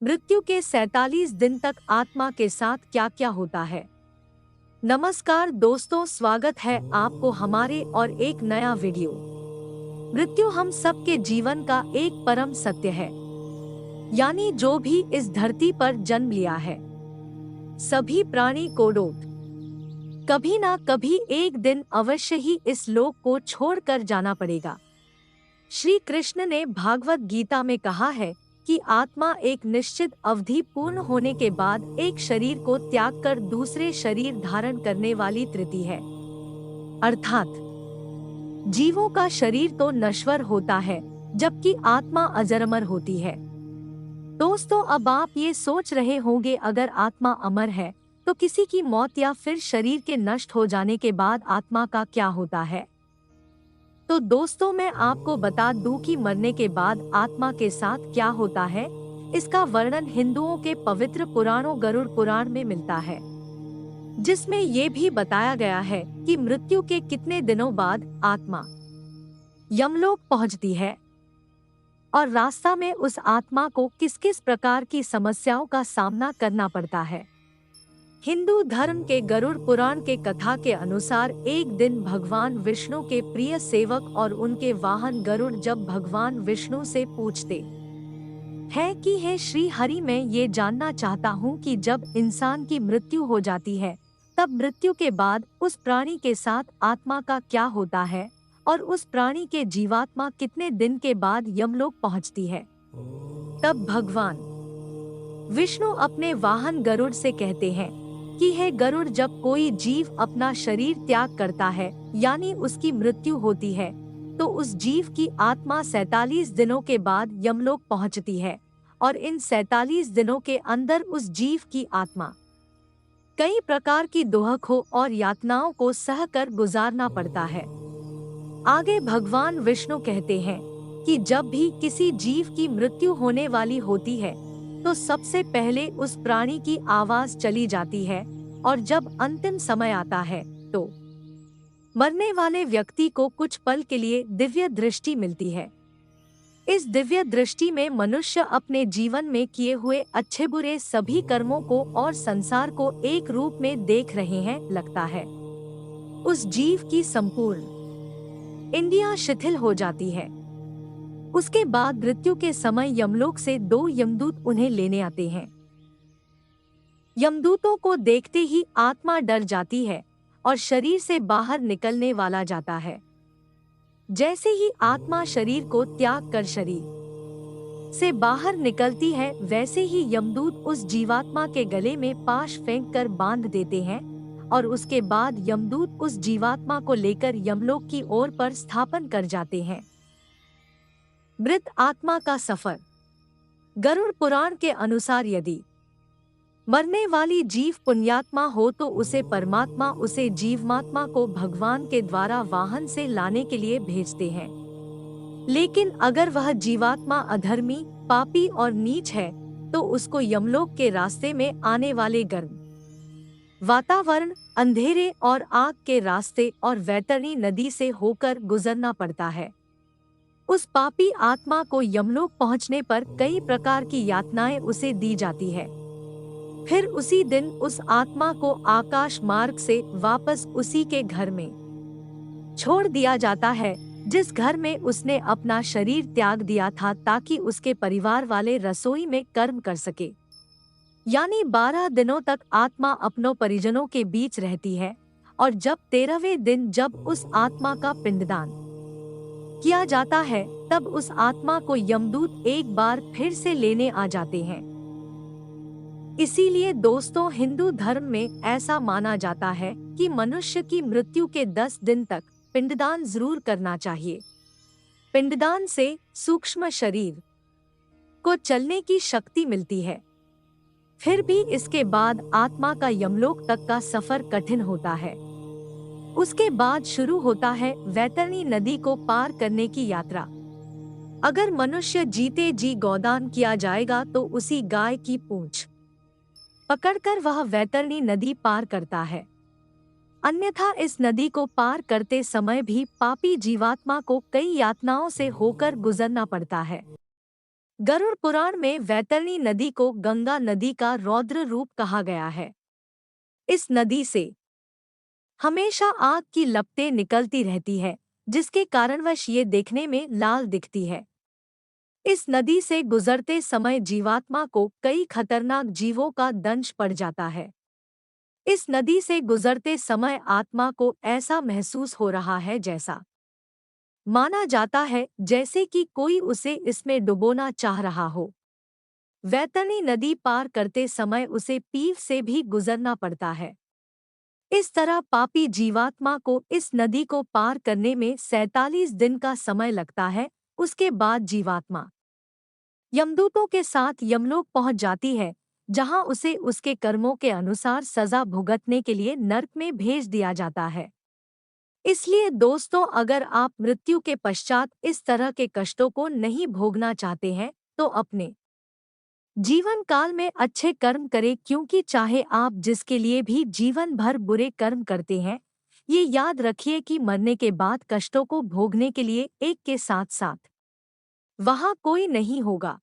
मृत्यु के 47 दिन तक आत्मा के साथ क्या क्या होता है। नमस्कार दोस्तों, स्वागत है आपको हमारे और एक नया वीडियो। मृत्यु हम सबके जीवन का एक परम सत्य है, यानी जो भी इस धरती पर जन्म लिया है, सभी प्राणी को कभी ना कभी एक दिन अवश्य ही इस लोक को छोड़कर जाना पड़ेगा। श्री कृष्ण ने भागवत गीता में कहा है कि आत्मा एक निश्चित अवधि पूर्ण होने के बाद एक शरीर को त्याग कर दूसरे शरीर धारण करने वाली तृतीय है, अर्थात जीवों का शरीर तो नश्वर होता है जबकि आत्मा अजरमर होती है। दोस्तों, अब आप ये सोच रहे होंगे, अगर आत्मा अमर है तो किसी की मौत या फिर शरीर के नष्ट हो जाने के बाद आत्मा का क्या होता है। तो दोस्तों, मैं आपको बता दूं कि मरने के बाद आत्मा के साथ क्या होता है। इसका वर्णन हिंदुओं के पवित्र पुराणों गरुड़ पुराण में मिलता है, जिसमें ये भी बताया गया है कि मृत्यु के कितने दिनों बाद आत्मा यमलोक पहुंचती है और रास्ता में उस आत्मा को किस किस प्रकार की समस्याओं का सामना करना पड़ता है। हिंदू धर्म के गरुड़ पुराण के कथा के अनुसार एक दिन भगवान विष्णु के प्रिय सेवक और उनके वाहन गरुड़ जब भगवान विष्णु से पूछते हैं कि हे श्री हरि, मैं ये जानना चाहता हूँ कि जब इंसान की मृत्यु हो जाती है तब मृत्यु के बाद उस प्राणी के साथ आत्मा का क्या होता है और उस प्राणी के जीवात्मा कितने दिन के बाद यमलोक पहुँचती है। तब भगवान विष्णु अपने वाहन गरुड़ से कहते हैं कि हे गरुड़, जब कोई जीव अपना शरीर त्याग करता है यानी उसकी मृत्यु होती है तो उस जीव की आत्मा 47 दिनों के बाद यमलोक पहुंचती है और इन 47 दिनों के अंदर उस जीव की आत्मा कई प्रकार की दुखों और यातनाओं को सहकर गुजारना पड़ता है। आगे भगवान विष्णु कहते हैं कि जब भी किसी जीव की मृत्यु होने वाली होती है तो सबसे पहले उस प्राणी की आवाज चली जाती है और जब अंतिम समय आता है तो मरने वाले व्यक्ति को कुछ पल के लिए दिव्य दृष्टि मिलती है। इस दिव्य दृष्टि में मनुष्य अपने जीवन में किए हुए अच्छे बुरे सभी कर्मों को और संसार को एक रूप में देख रहे हैं। लगता है उस जीव की संपूर्ण इंद्रियां शिथिल हो जाती है। उसके बाद मृत्यु के समय यमलोक से 2 यमदूत उन्हें लेने आते हैं। यमदूतों को देखते ही आत्मा डर जाती है और शरीर से बाहर निकलने वाला जाता है। जैसे ही आत्मा शरीर को त्याग कर शरीर से बाहर निकलती है, वैसे ही यमदूत उस जीवात्मा के गले में पाश फेंक कर बांध देते हैं और उसके बाद यमदूत उस जीवात्मा को लेकर यमलोक की ओर पर स्थापन कर जाते हैं। मृत आत्मा का सफर। गरुड़ पुराण के अनुसार यदि मरने वाली जीव पुण्यात्मा हो तो उसे परमात्मा उसे जीवात्मा को भगवान के द्वारा वाहन से लाने के लिए भेजते हैं। लेकिन अगर वह जीवात्मा अधर्मी, पापी और नीच है तो उसको यमलोक के रास्ते में आने वाले गर्म वातावरण, अंधेरे और आग के रास्ते और वैतरणी नदी से होकर गुजरना पड़ता है। उस पापी आत्मा को यमलोक पहुंचने पर कई प्रकार की यातनाएं उसे दी जाती है। फिर उसी दिन उस आत्मा को आकाश मार्ग से वापस उसी के घर में छोड़ दिया जाता है जिस घर में उसने अपना शरीर त्याग दिया था, ताकि उसके परिवार वाले रसोई में कर्म कर सके। यानी 12 दिनों तक आत्मा अपनों परिजनों के बीच रहती है और जब 13वें दिन जब उस आत्मा का पिंडदान किया जाता है तब उस आत्मा को यमदूत एक बार फिर से लेने आ जाते हैं। इसीलिए दोस्तों, हिंदू धर्म में ऐसा माना जाता है कि मनुष्य की मृत्यु के 10 दिन तक पिंडदान जरूर करना चाहिए। पिंडदान से सूक्ष्म शरीर को चलने की शक्ति मिलती है। फिर भी इसके बाद आत्मा का यमलोक तक का सफर कठिन होता है। उसके बाद शुरू होता है वैतरणी नदी को पार करने की यात्रा। अगर मनुष्य जीते जी गोदान किया जाएगा तो उसी गाय की पूंछ पकड़कर वह वैतरणी नदी पार करता है। अन्यथा इस नदी को पार करते समय भी पापी जीवात्मा को कई यातनाओं से होकर गुजरना पड़ता है। गरुड़ पुराण में वैतरणी नदी को गंगा नदी का रौद्र रूप कहा गया है। इस नदी से हमेशा आग की लपटें निकलती रहती है, जिसके कारणवश ये देखने में लाल दिखती है। इस नदी से गुजरते समय जीवात्मा को कई खतरनाक जीवों का दंश पड़ जाता है। इस नदी से गुजरते समय आत्मा को ऐसा महसूस हो रहा है जैसा माना जाता है जैसे कि कोई उसे इसमें डुबोना चाह रहा हो। वैतरणी नदी पार करते समय उसे पीव से भी गुजरना पड़ता है। इस तरह पापी जीवात्मा को इस नदी को पार करने में 47 दिन का समय लगता है। उसके बाद जीवात्मा यमदूतों के साथ यमलोक पहुंच जाती है, जहां उसे उसके कर्मों के अनुसार सजा भुगतने के लिए नर्क में भेज दिया जाता है। इसलिए दोस्तों, अगर आप मृत्यु के पश्चात इस तरह के कष्टों को नहीं भोगना चाहते हैं, तो अपने जीवन काल में अच्छे कर्म करें, क्योंकि चाहे आप जिसके लिए भी जीवन भर बुरे कर्म करते हैं, ये याद रखिए कि मरने के बाद कष्टों को भोगने के लिए एक के साथ साथ वहाँ कोई नहीं होगा।